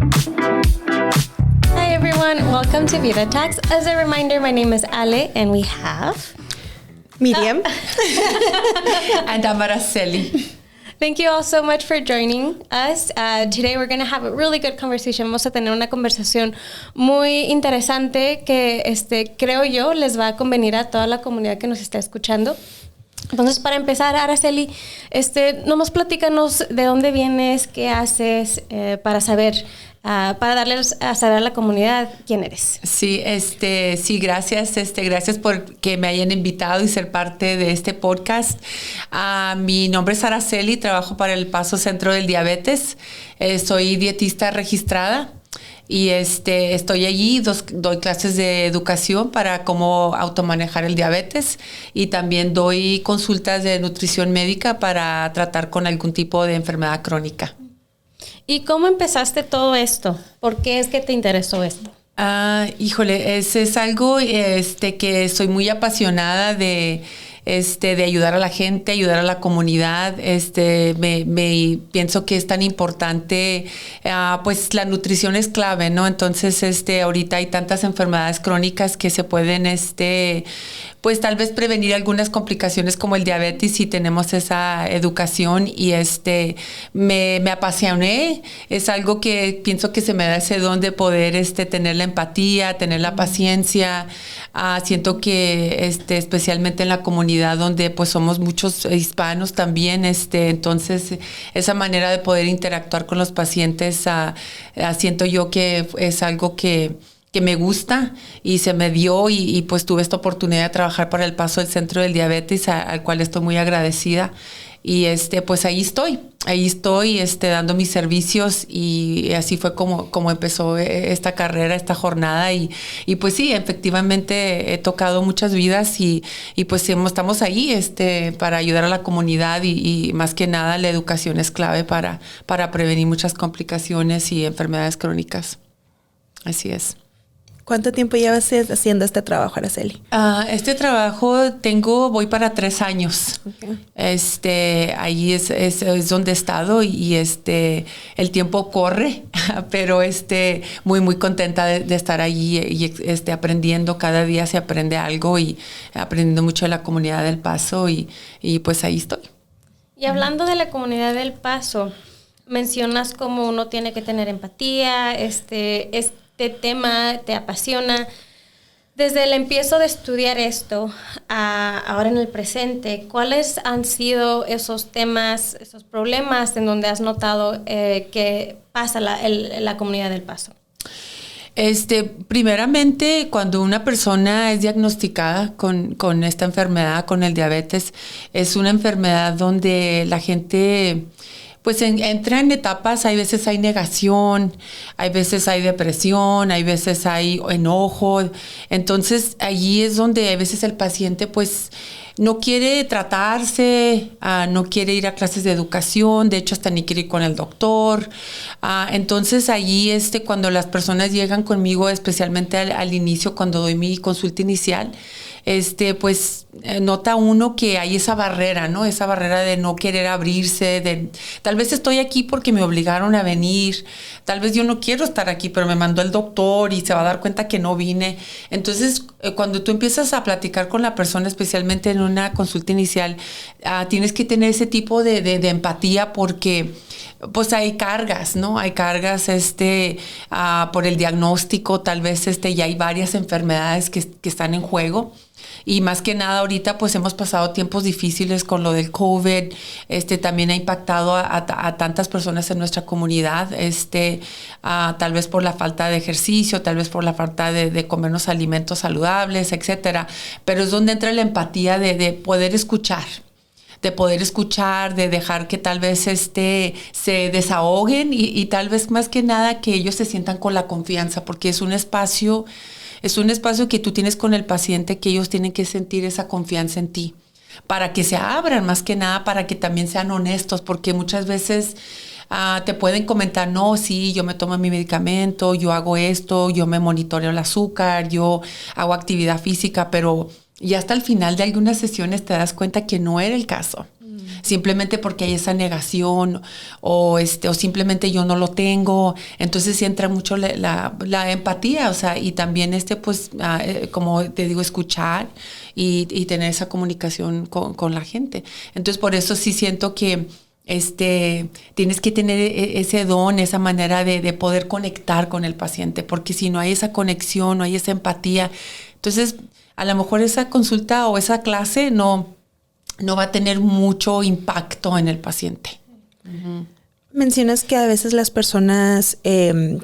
Hi everyone, welcome to Vida Talks. As a reminder, my name is Ale and we have Miriam and Araceli. Thank you all so much for joining us. Today we're going to have a really good conversation. Vamos a tener una conversación muy interesante que creo yo les va a convenir a toda la comunidad que nos está escuchando. Entonces, para empezar, Araceli, nomás platícanos de dónde vienes, qué haces, para saber, para darles a saber a la comunidad quién eres. Sí, sí, gracias, gracias por que me hayan invitado y ser parte de este podcast. Mi nombre es Araceli, trabajo para el Paso Centro del Diabetes. Soy dietista registrada. Y estoy allí, doy clases de educación para cómo automanejar el diabetes y también doy consultas de nutrición médica para tratar con algún tipo de enfermedad crónica. ¿Y cómo empezaste todo esto? ¿Por qué es que te interesó esto? Híjole, es algo que soy muy apasionada de ayudar a la gente, ayudar a la comunidad. Pienso que es tan importante, pues la nutrición es clave, ¿no? Entonces, ahorita hay tantas enfermedades crónicas que se pueden, pues tal vez prevenir algunas complicaciones como el diabetes si tenemos esa educación y me apasioné. Es algo que pienso que se me da ese don de poder tener la empatía, tener la paciencia. Siento que especialmente en la comunidad donde pues somos muchos hispanos también, entonces esa manera de poder interactuar con los pacientes, siento yo que es algo que me gusta y se me dio y pues tuve esta oportunidad de trabajar para el Paso del Centro del Diabetes, al cual estoy muy agradecida. Y pues ahí estoy dando mis servicios y así fue como empezó esta carrera, esta jornada y pues sí, efectivamente he tocado muchas vidas y pues estamos ahí para ayudar a la comunidad y más que nada la educación es clave para prevenir muchas complicaciones y enfermedades crónicas. Así es. ¿Cuánto tiempo llevas haciendo este trabajo, Araceli? Este trabajo voy para 3 años. Okay. Ahí es donde he estado y el tiempo corre, pero muy, muy contenta de estar allí y aprendiendo. Cada día se aprende algo y aprendiendo mucho de la comunidad del Paso y pues ahí estoy. Y hablando de la comunidad del Paso, mencionas cómo uno tiene que tener empatía, este tema te apasiona. Desde el empiezo de estudiar esto ahora en el presente, ¿cuáles han sido esos temas, esos problemas en donde has notado que pasa la comunidad del Paso? Primeramente, cuando una persona es diagnosticada con esta enfermedad, con el diabetes, es una enfermedad donde la gente pues entra en etapas. Hay veces hay negación, hay veces hay depresión, hay veces hay enojo. Entonces allí es donde a veces el paciente pues no quiere tratarse, no quiere ir a clases de educación, de hecho hasta ni quiere ir con el doctor. Entonces allí cuando las personas llegan conmigo, especialmente al inicio, cuando doy mi consulta inicial, pues nota uno que hay esa barrera, ¿no? Esa barrera de no querer abrirse, tal vez estoy aquí porque me obligaron a venir, tal vez yo no quiero estar aquí, pero me mandó el doctor y se va a dar cuenta que no vine. Entonces, cuando tú empiezas a platicar con la persona, especialmente en una consulta inicial, tienes que tener ese tipo de empatía porque pues hay cargas, ¿no? Hay cargas por el diagnóstico, tal vez ya hay varias enfermedades que están en juego. Y más que nada ahorita pues hemos pasado tiempos difíciles con lo del COVID, también ha impactado a tantas personas en nuestra comunidad, tal vez por la falta de ejercicio, tal vez por la falta de comernos alimentos saludables, etcétera. Pero es donde entra la empatía de poder escuchar. De dejar que tal vez se desahoguen y tal vez más que nada que ellos se sientan con la confianza, porque es un espacio que tú tienes con el paciente, que ellos tienen que sentir esa confianza en ti, para que se abran más que nada, para que también sean honestos, porque muchas veces te pueden comentar, no, sí, yo me tomo mi medicamento, yo hago esto, yo me monitoreo el azúcar, yo hago actividad física, pero y hasta el final de algunas sesiones te das cuenta que no era el caso. simplemente porque hay esa negación o simplemente yo no lo tengo. Entonces sí entra mucho la empatía, o sea, y también pues, como te digo, escuchar y tener esa comunicación con la gente. Entonces por eso sí siento que tienes que tener ese don, esa manera de poder conectar con el paciente, porque si no hay esa conexión, no hay esa empatía, entonces a lo mejor esa consulta o esa clase no va a tener mucho impacto en el paciente. Uh-huh. Mencionas que a veces las personas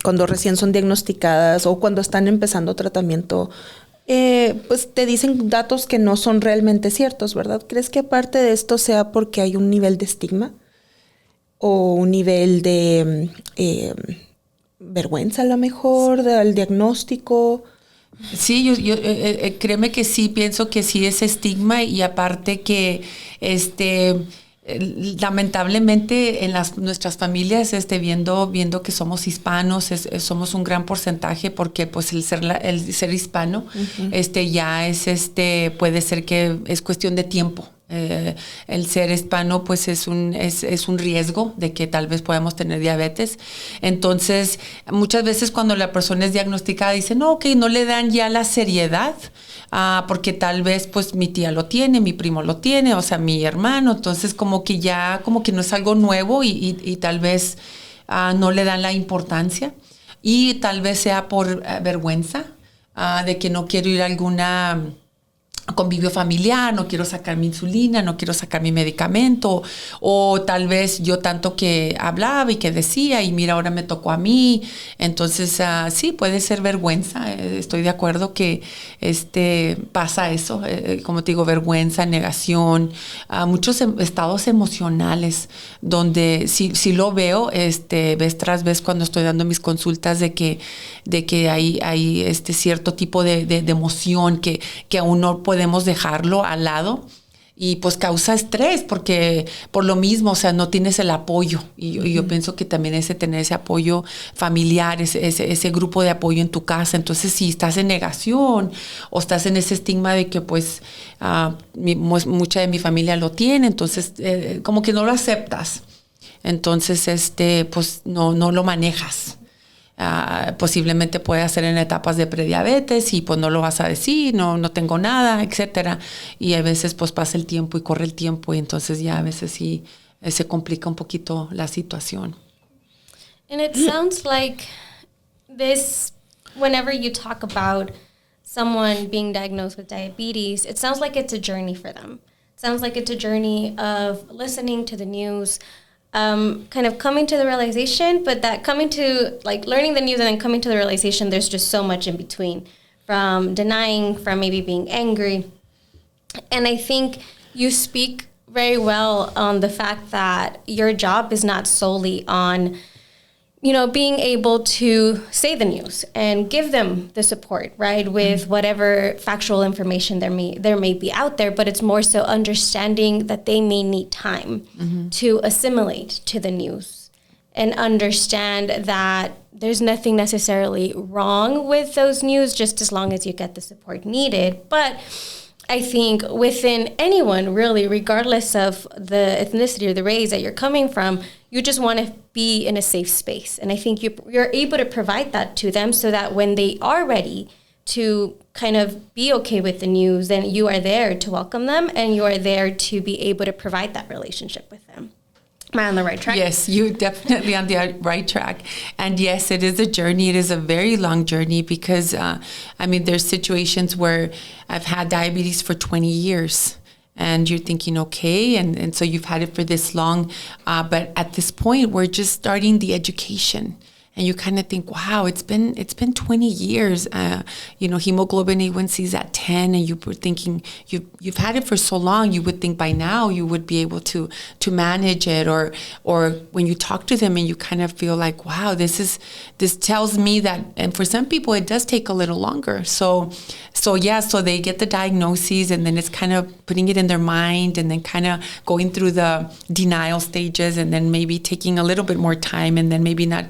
cuando recién son diagnosticadas o cuando están empezando tratamiento, pues te dicen datos que no son realmente ciertos, ¿verdad? ¿Crees que aparte de esto sea porque hay un nivel de estigma o un nivel de vergüenza a lo mejor del diagnóstico? Sí, yo créeme que sí, pienso que sí es estigma y aparte que lamentablemente en nuestras familias viendo que somos hispanos, somos un gran porcentaje porque pues el ser hispano uh-huh. Ya es puede ser que es cuestión de tiempo. El ser hispano pues es un riesgo de que tal vez podamos tener diabetes. Entonces muchas veces cuando la persona es diagnosticada dicen no, ok, no le dan ya la seriedad porque tal vez pues mi tía lo tiene, mi primo lo tiene, o sea mi hermano, entonces como que no es algo nuevo y tal vez no le dan la importancia y tal vez sea por vergüenza de que no quiero ir a alguna convivio familiar, no quiero sacar mi insulina, no quiero sacar mi medicamento, o tal vez yo tanto que hablaba y que decía y mira, ahora me tocó a mí. Entonces, sí, puede ser vergüenza. Estoy de acuerdo que pasa eso, como te digo, vergüenza, negación, muchos estados emocionales donde sí lo veo, vez tras vez cuando estoy dando mis consultas de que hay cierto tipo de emoción que aún no podemos dejarlo al lado y pues causa estrés porque por lo mismo, o sea, no tienes el apoyo y yo pienso que también tener ese apoyo familiar, ese grupo de apoyo en tu casa. Entonces si estás en negación o estás en ese estigma de que pues mucha de mi familia lo tiene, entonces como que no lo aceptas, entonces pues no lo manejas. Posiblemente puede ser en etapas de prediabetes y pues no lo vas a decir, no tengo nada, etcétera. Y a veces pues pasa el tiempo y corre el tiempo y entonces ya a veces sí se complica un poquito la situación. And it sounds like this, whenever you talk about someone being diagnosed with diabetes, it sounds like it's a journey for them. It sounds like it's a journey of listening to the news, kind of coming to the realization, but that coming to, like, learning the news and then coming to the realization, there's just so much in between, from denying, from maybe being angry. And I think you speak very well on the fact that your job is not solely on, being able to say the news and give them the support, right, with whatever factual information there may be out there, but it's more so understanding that they may need time to assimilate to the news and understand that there's nothing necessarily wrong with those news, just as long as you get the support needed. But I think within anyone, really, regardless of the ethnicity or the race that you're coming from, you just want to be in a safe space. And I think you're able to provide that to them so that when they are ready to kind of be okay with the news, then you are there to welcome them and you are there to be able to provide that relationship with them. Am I on the right track? Yes, you're definitely on the right track. And yes, it is a journey. It is a very long journey because, there's situations where I've had diabetes for 20 years. And you're thinking, okay, and so you've had it for this long. But at this point, we're just starting the education. And you kind of think, wow, it's been 20 years. Hemoglobin A1C is at 10, and you were thinking you've had it for so long. You would think by now you would be able to manage it, or when you talk to them and you kind of feel like, wow, this tells me that. And for some people, it does take a little longer. So they get the diagnoses, and then it's kind of putting it in their mind, and then kind of going through the denial stages, and then maybe taking a little bit more time, and then maybe not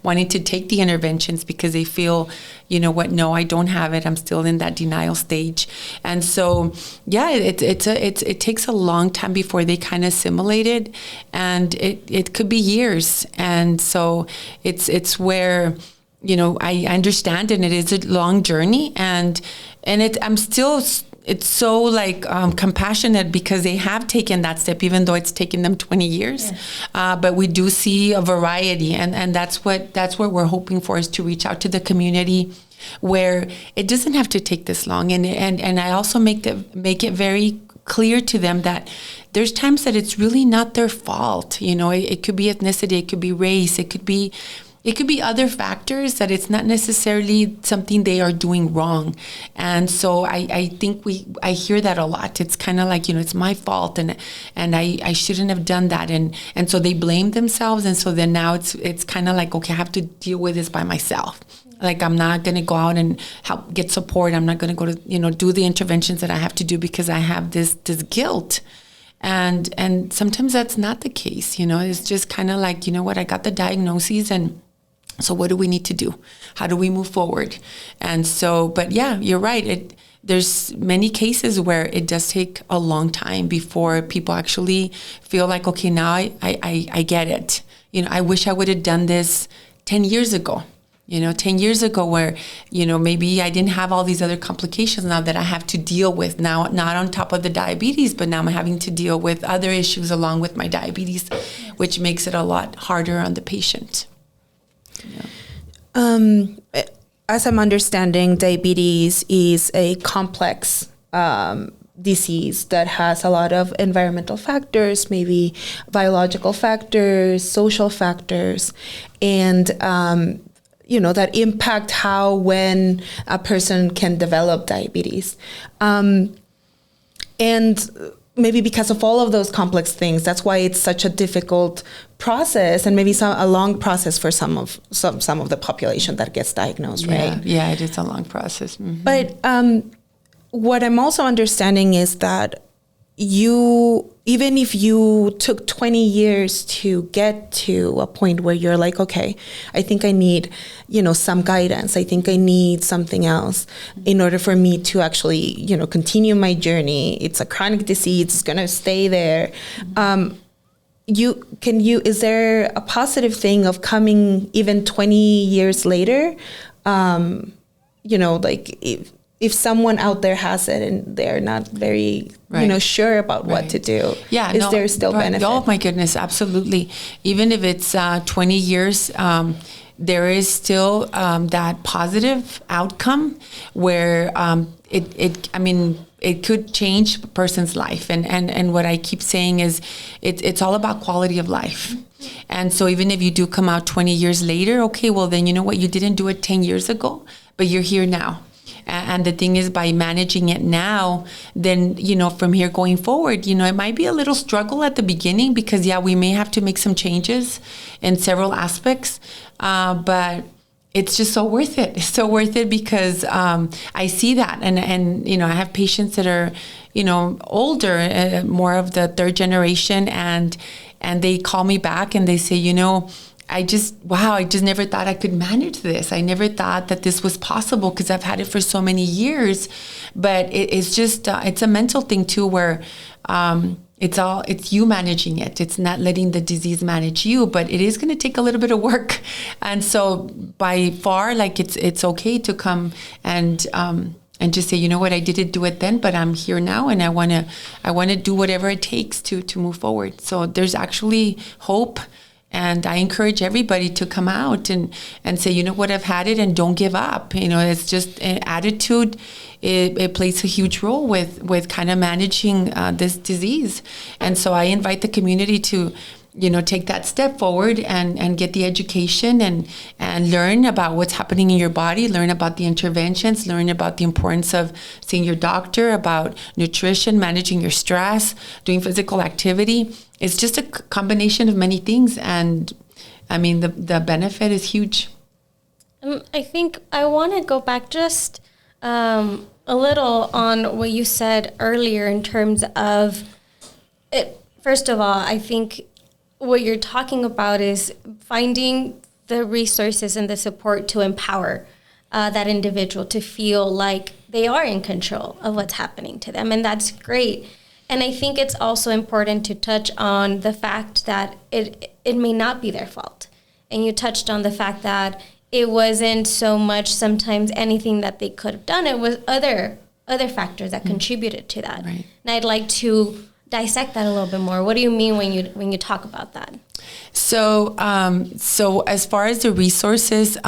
wanting to take the interventions because they feel, you know what, no, I don't have it. I'm still in that denial stage. And so, yeah, it takes a long time before they kind of assimilate it, and it could be years. And so it's where, you know, I understand, and it is a long journey, and I'm still, it's so like compassionate because they have taken that step, even though it's taken them 20 years. Yeah. But we do see a variety, and that's what we're hoping for, is to reach out to the community where it doesn't have to take this long. And I also make it very clear to them that there's times that it's really not their fault. You know, it could be ethnicity, it could be race, it could be other factors, that it's not necessarily something they are doing wrong. And so I think I hear that a lot. It's kind of like, you know, it's my fault, and I shouldn't have done that. And so they blame themselves. And so then now it's kind of like, okay, I have to deal with this by myself. Like, I'm not going to go out and help get support. I'm not going to go to, you know, do the interventions that I have to do because I have this guilt. And sometimes that's not the case. You know, it's just kind of like, you know what, I got the diagnoses, and so what do we need to do? How do we move forward? And so, but yeah, you're right. There's many cases where it does take a long time before people actually feel like, okay, now I get it. You know, I wish I would have done this 10 years ago. You know, 10 years ago, where, you know, maybe I didn't have all these other complications now that I have to deal with now, not on top of the diabetes, but now I'm having to deal with other issues along with my diabetes, which makes it a lot harder on the patient. Yeah. As I'm understanding, diabetes is a complex disease that has a lot of environmental factors, maybe biological factors, social factors, and you know, that impact when a person can develop diabetes. And maybe because of all of those complex things, that's why it's such a difficult process, and maybe a long process for some of the population that gets diagnosed, right? Yeah, it is a long process. Mm-hmm. But what I'm also understanding is that even if you took 20 years to get to a point where you're like, okay, I think I need, you know, some guidance. I think I need something else in order for me to actually, you know, continue my journey. It's a chronic disease. It's going to stay there. Is there a positive thing of coming even 20 years later? You know, like if someone out there has it and they're not very, you know, sure about what to do, is there still benefit? Oh my goodness, absolutely. Even if it's 20 years, there is still that positive outcome where it could change a person's life. And what I keep saying is it's all about quality of life. And so even if you do come out 20 years later, okay, well then, you know what, you didn't do it 10 years ago, but you're here now. And the thing is, by managing it now, then, you know, from here going forward, you know, it might be a little struggle at the beginning because, we may have to make some changes in several aspects, but it's just so worth it. It's so worth it because I see that. And, you know, I have patients that are, you know, older, more of the third generation, and they call me back and they say, you know, I just never thought I could manage this. I never thought that this was possible because I've had it for so many years. But it's just, it's a mental thing too, where it's you managing it. It's not letting the disease manage you, but it is going to take a little bit of work. And so by far, like it's okay to come and just say, you know what, I didn't do it then, but I'm here now, and I want to do whatever it takes to move forward. So there's actually hope. And I encourage everybody to come out and say, you know what, I've had it, and don't give up. You know, it's just an attitude. It plays a huge role with kind of managing this disease. And so I invite the community to, you know, take that step forward and get the education and learn about what's happening in your body, learn about the interventions, learn about the importance of seeing your doctor, about nutrition, managing your stress, doing physical activity. It's just a combination of many things. And I mean, the benefit is huge. I think I want to go back just a little on what you said earlier in terms of it. First of all, I think what you're talking about is finding the resources and the support to empower that individual to feel like they are in control of what's happening to them. And that's great. And I think it's also important to touch on the fact that it may not be their fault. And you touched on the fact that it wasn't so much sometimes anything that they could have done. It was other factors that contributed to that. Right. And I'd like to dissect that a little bit more. What do you mean when you talk about that? So as far as the resources,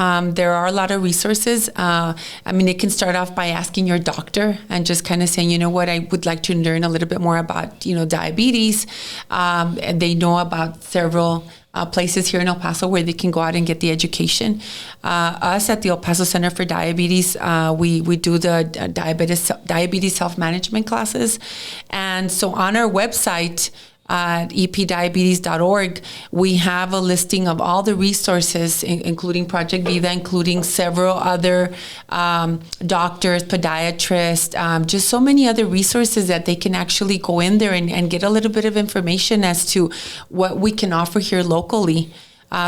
there are a lot of resources. I mean, it can start off by asking your doctor and just kind of saying, you know what, I would like to learn a little bit more about, diabetes. And they know about several places here in El Paso where they can go out and get the education. Us at the El Paso Center for Diabetes, we do the diabetes self-management classes. And so on our website, at epdiabetes.org, we have a listing of all the resources, including Project Vida, including several other doctors, podiatrists, just so many other resources that they can actually go in there and get a little bit of information as to what we can offer here locally.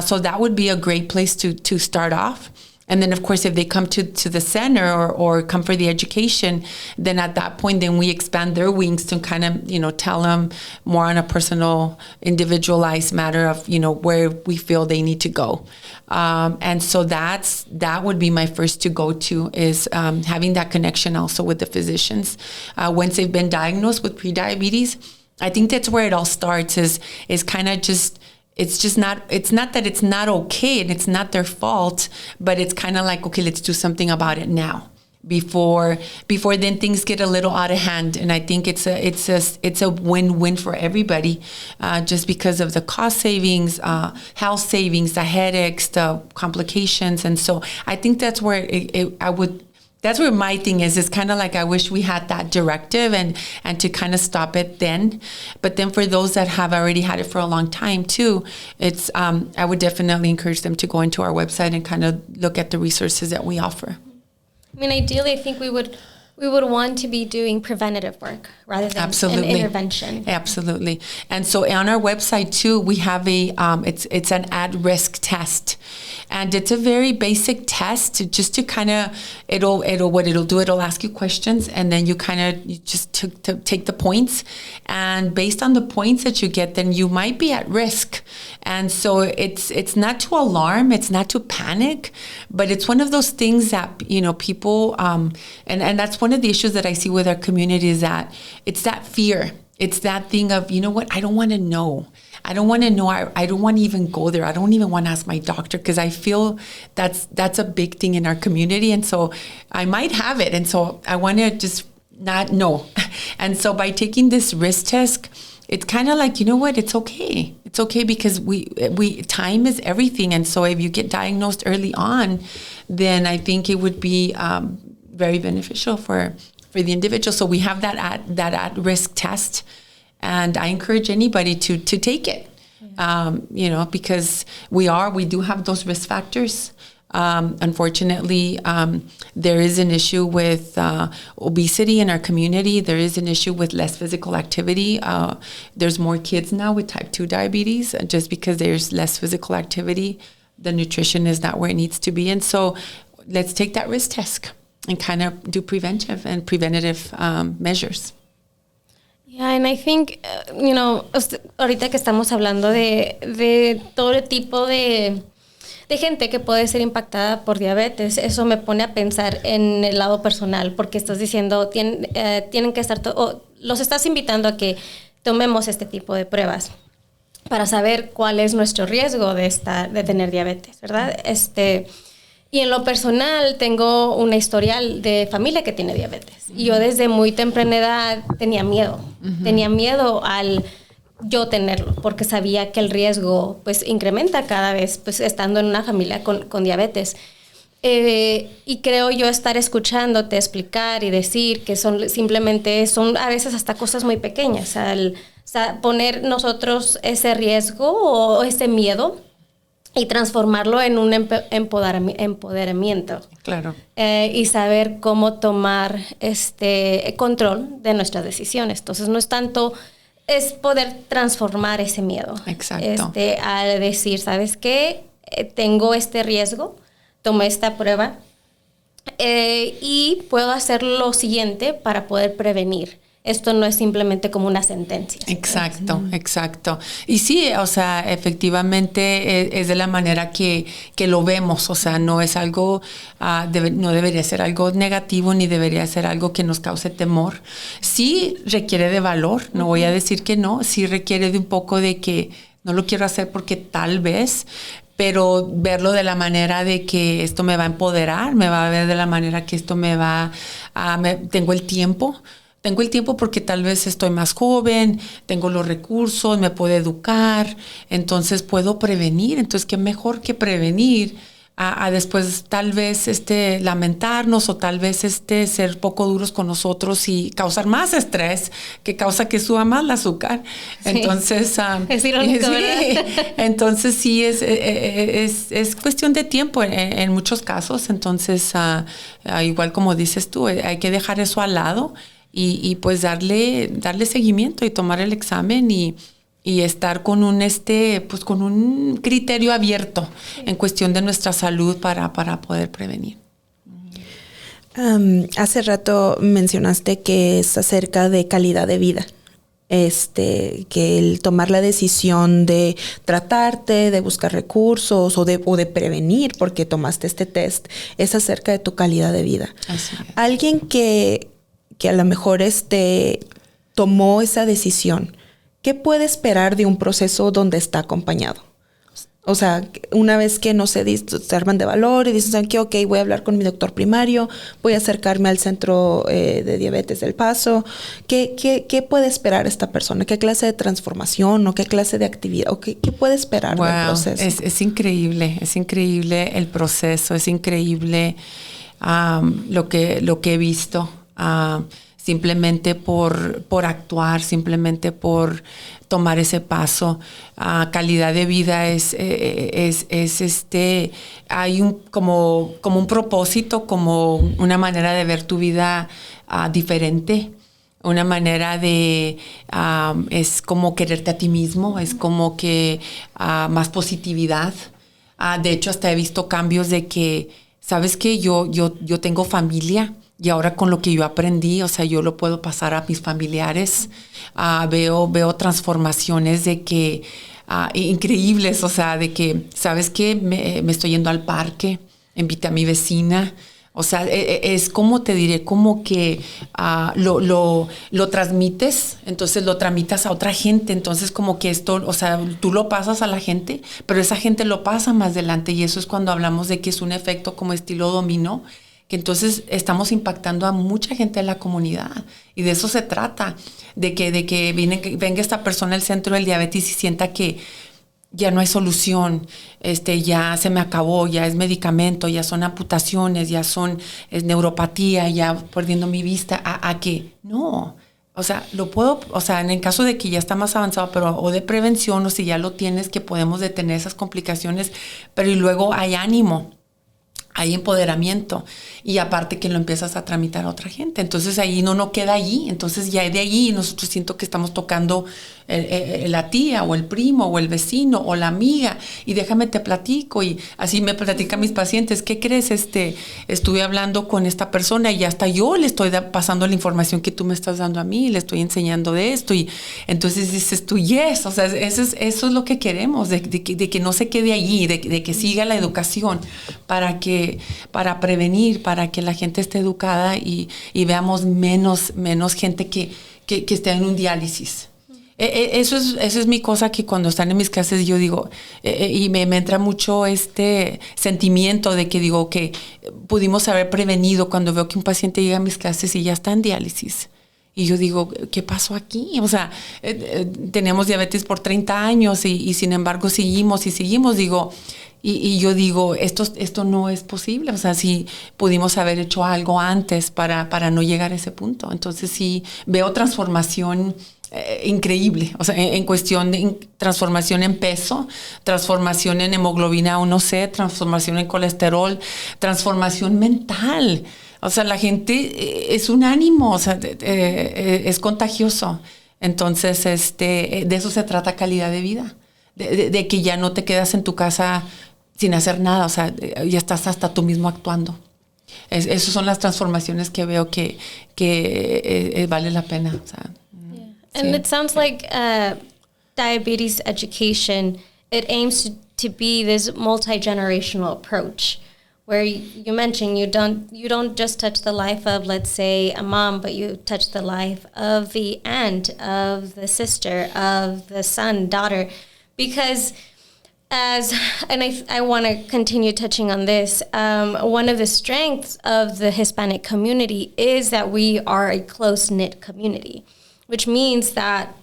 So that would be a great place to start off. And then, of course, if they come to the center or come for the education, then at that point, then we expand their wings to kind of, tell them more on a personal, individualized matter of, where we feel they need to go. And so that would be my first to go to is having that connection also with the physicians. Once they've been diagnosed with prediabetes, I think that's where it all starts is kind of just... It's not that it's not okay and it's not their fault, but it's kind of like, okay, let's do something about it now before then things get a little out of hand. And I think it's a win-win for everybody, just because of the cost savings, health savings, the headaches, the complications. And so I think that's where that's where my thing is. It's kind of like I wish we had that directive and to kind of stop it then. But then for those that have already had it for a long time too, it's I would definitely encourage them to go into our website and kind of look at the resources that we offer. I mean, ideally, I think we would want to be doing preventative work rather than Absolutely. an intervention. Absolutely. And so on our website too, we have it's an at-risk test. And it's a very basic test just to kind of, it'll ask you questions, and then you just take the points. And based on the points that you get, then you might be at risk. And so it's not to alarm, it's not to panic, but it's one of those things that, people, and that's one of the issues that I see with our community is that it's that fear. It's that thing of, you know what, I don't want to know. I don't want to know. I don't want to even go there. I don't even want to ask my doctor because I feel that's a big thing in our community. And so I might have it. And so I want to just not know. And so by taking this risk test, it's kind of like, you know what, it's okay. It's okay because we time is everything. And so if you get diagnosed early on, then I think it would be very beneficial for the individual. So we have that at-risk test. And I encourage anybody to take it, because we do have those risk factors. Unfortunately, there is an issue with obesity in our community. There is an issue with less physical activity. There's more kids now with type 2 diabetes, just because there's less physical activity. The nutrition is not where it needs to be. And so let's take that risk test and kind of do preventative measures. Yeah, and I think, ahorita que estamos hablando de todo tipo de gente que puede ser impactada por diabetes, eso me pone a pensar en el lado personal, porque estás diciendo, tienen que estar, los estás invitando a que tomemos este tipo de pruebas para saber cuál es nuestro riesgo de tener diabetes, ¿verdad? Y en lo personal tengo una historial de familia que tiene diabetes. Y yo desde muy temprana edad tenía miedo. Tenía miedo al yo tenerlo, porque sabía que el riesgo pues incrementa cada vez pues estando en una familia con diabetes. Y creo yo estar escuchándote explicar y decir que son a veces hasta cosas muy pequeñas. Poner nosotros ese riesgo o ese miedo y transformarlo en un empoderamiento. Claro. Y saber cómo tomar control de nuestras decisiones. Entonces, no es tanto, es poder transformar ese miedo. Exacto. A decir, ¿sabes qué? tengo este riesgo, tomé esta prueba y puedo hacer lo siguiente para poder prevenir. Esto no es simplemente como una sentencia. Exacto, exacto. Y sí, o sea, efectivamente es de la manera que lo vemos, o sea, no es algo, no debería ser algo negativo ni debería ser algo que nos cause temor. Sí requiere de valor, no voy a decir que no, sí requiere de un poco de que no lo quiero hacer porque tal vez, pero verlo de la manera de que esto me va a empoderar, me va a ver de la manera que esto me va tengo el tiempo. Tengo el tiempo porque tal vez estoy más joven, tengo los recursos, me puedo educar, entonces puedo prevenir. Entonces, ¿qué mejor que prevenir a después tal vez lamentarnos o tal vez ser poco duros con nosotros y causar más estrés que causa que suba más el azúcar? Sí. Entonces, es irónico, ¿verdad? Entonces sí es cuestión de tiempo en muchos casos. Entonces, igual como dices tú, hay que dejar eso al lado. Y pues darle seguimiento y tomar el examen y estar con pues con un criterio abierto en cuestión de nuestra salud para poder prevenir. Hace rato mencionaste que es acerca de calidad de vida. Que el tomar la decisión de tratarte, de buscar recursos o de prevenir porque tomaste este test, es acerca de tu calidad de vida. Así es. Alguien que a lo mejor tomó esa decisión, ¿qué puede esperar de un proceso donde está acompañado? O sea, una vez que no se arman de valor y dicen que ok, voy a hablar con mi doctor primario, voy a acercarme al centro de diabetes del Paso, ¿qué puede esperar esta persona? ¿Qué clase de transformación o qué clase de actividad o qué puede esperar del proceso? Es increíble el proceso, es increíble lo que he visto. Simplemente por actuar, simplemente por tomar ese paso. Calidad de vida hay como un propósito, como una manera de ver tu vida diferente. Una manera es como quererte a ti mismo, es como que más positividad. De hecho, hasta he visto cambios de que, ¿sabes qué? Yo tengo familia. Y ahora con lo que yo aprendí, o sea, yo lo puedo pasar a mis familiares. Veo transformaciones de que increíbles, o sea, de que, ¿sabes qué? Me estoy yendo al parque, invité a mi vecina. O sea, es como te diré, como que lo transmites, entonces lo tramitas a otra gente. Entonces como que esto, o sea, tú lo pasas a la gente, pero esa gente lo pasa más adelante. Y eso es cuando hablamos de que es un efecto como estilo dominó, que entonces estamos impactando a mucha gente de la comunidad. Y de eso se trata, de que venga esta persona al centro del diabetes y sienta que ya no hay solución, ya se me acabó, ya es medicamento, ya son amputaciones, es neuropatía, ya perdiendo mi vista, a que no. O sea, en el caso de que ya está más avanzado, pero o de prevención, o si ya lo tienes, que podemos detener esas complicaciones, pero y luego hay ánimo. Hay empoderamiento y aparte que lo empiezas a tramitar a otra gente. Entonces ahí no queda allí. Entonces ya de allí nosotros siento que estamos tocando la tía o el primo o el vecino o la amiga y déjame te platico y así me platican mis pacientes. ¿Qué crees? Estuve hablando con esta persona y hasta yo le estoy pasando la información que tú me estás dando a mí, le estoy enseñando de esto y entonces dices tú, yes, o sea, eso es lo que queremos, de que no se quede allí, de que siga la educación para prevenir, para que la gente esté educada y veamos menos gente que esté en un diálisis. Eso es mi cosa que cuando están en mis clases yo digo, y me entra mucho este sentimiento de que digo que pudimos haber prevenido cuando veo que un paciente llega a mis clases y ya está en diálisis. Y yo digo, ¿qué pasó aquí? O sea, tenemos diabetes por 30 años y sin embargo seguimos, digo... Y yo digo, esto no es posible. O sea, si pudimos haber hecho algo antes para no llegar a ese punto. Entonces sí veo transformación increíble. O sea, en cuestión de transformación en peso, transformación en hemoglobina 1C, transformación en colesterol, transformación mental. O sea, la gente es un ánimo, o sea, es contagioso. Entonces, de eso se trata calidad de vida. De que ya no te quedas en tu casa sin hacer nada, o sea, ya estás hasta tú mismo actuando. Esas son las transformaciones que veo que vale la pena. O sea, yeah. And it sounds like diabetes education, it aims to be this multi-generational approach where you mentioned you don't just touch the life of, let's say, a mom, but you touch the life of the aunt, of the sister, of the son, daughter, because I want to continue touching on this. One of the strengths of the Hispanic community is that we are a close-knit community, which means that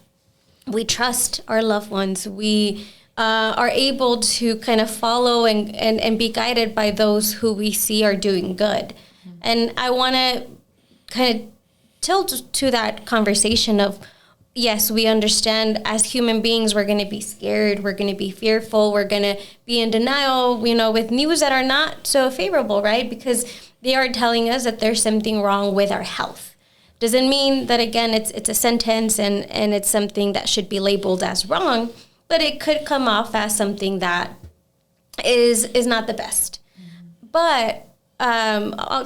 we trust our loved ones. We are able to kind of follow and be guided by those who we see are doing good. Mm-hmm. And I want to kind of tilt to that conversation of, yes, we understand as human beings, we're going to be scared, we're going to be fearful, we're going to be in denial, with news that are not so favorable, right? Because they are telling us that there's something wrong with our health. Doesn't mean that, again, it's a sentence and it's something that should be labeled as wrong, but it could come off as something that is not the best. Mm-hmm. But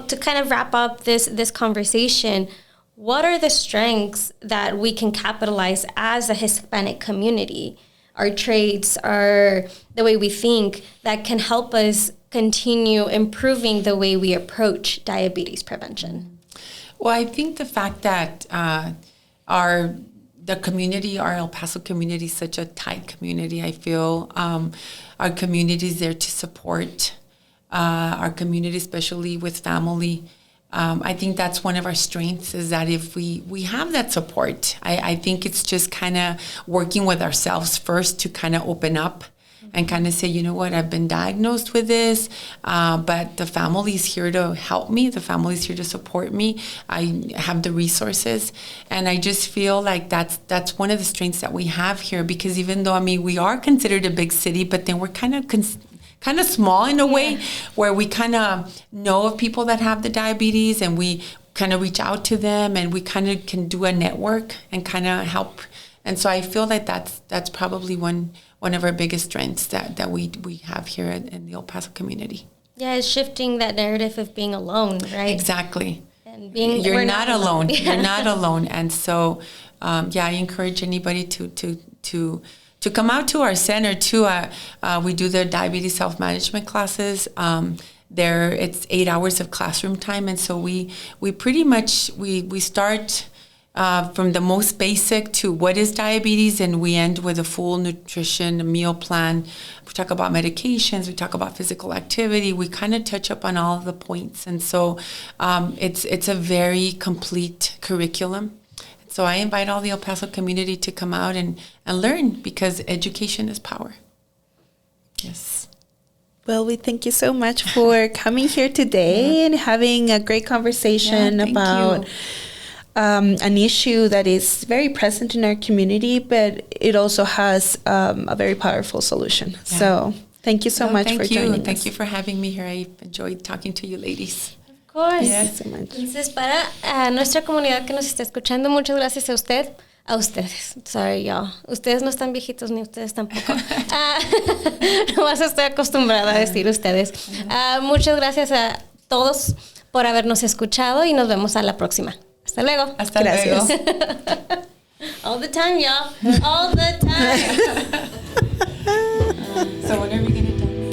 to kind of wrap up this conversation, what are the strengths that we can capitalize as a Hispanic community, our traits, the way we think, that can help us continue improving the way we approach diabetes prevention? Well, I think the fact that the community, our El Paso community, is such a tight community. I feel our community is there to support our community, especially with family. I think that's one of our strengths, is that if we have that support, I think it's just kind of working with ourselves first to kind of open up and kind of say, you know what, I've been diagnosed with this, but the family is here to help me. The family is here to support me. I have the resources. And I just feel like that's one of the strengths that we have here, because even though, we are considered a big city, but then we're kind of small in a way, where we kind of know of people that have the diabetes and we kind of reach out to them and we kind of can do a network and kind of help. And so I feel like that's probably one of our biggest strengths that we have here in the El Paso community. Yeah, it's shifting that narrative of being alone, right? Exactly. And you're not alone. You're not alone. And so, I encourage anybody to come out to our center too. We do the diabetes self-management classes. It's 8 hours of classroom time, and so we pretty much we start from the most basic to what is diabetes, and we end with a full nutrition meal plan. We talk about medications, we talk about physical activity, we kind of touch up on all of the points, and so it's a very complete curriculum. So I invite all the El Paso community to come out and learn, because education is power. Yes. Well, we thank you so much for coming here today and having a great conversation about an issue that is very present in our community, but it also has a very powerful solution. Yeah. So thank you so much for joining us. Thank you for having me here. I enjoyed talking to you ladies. Of course. Yes. So much. Entonces, para nuestra comunidad que nos está escuchando, muchas gracias a ustedes. Sorry, y'all. Ustedes no están viejitos, ni ustedes tampoco. Nomás estoy acostumbrada a decir ustedes. Muchas gracias a todos por habernos escuchado y nos vemos a la próxima. Hasta luego. Hasta luego. All the time, y'all. All the time. So when are we going to dance?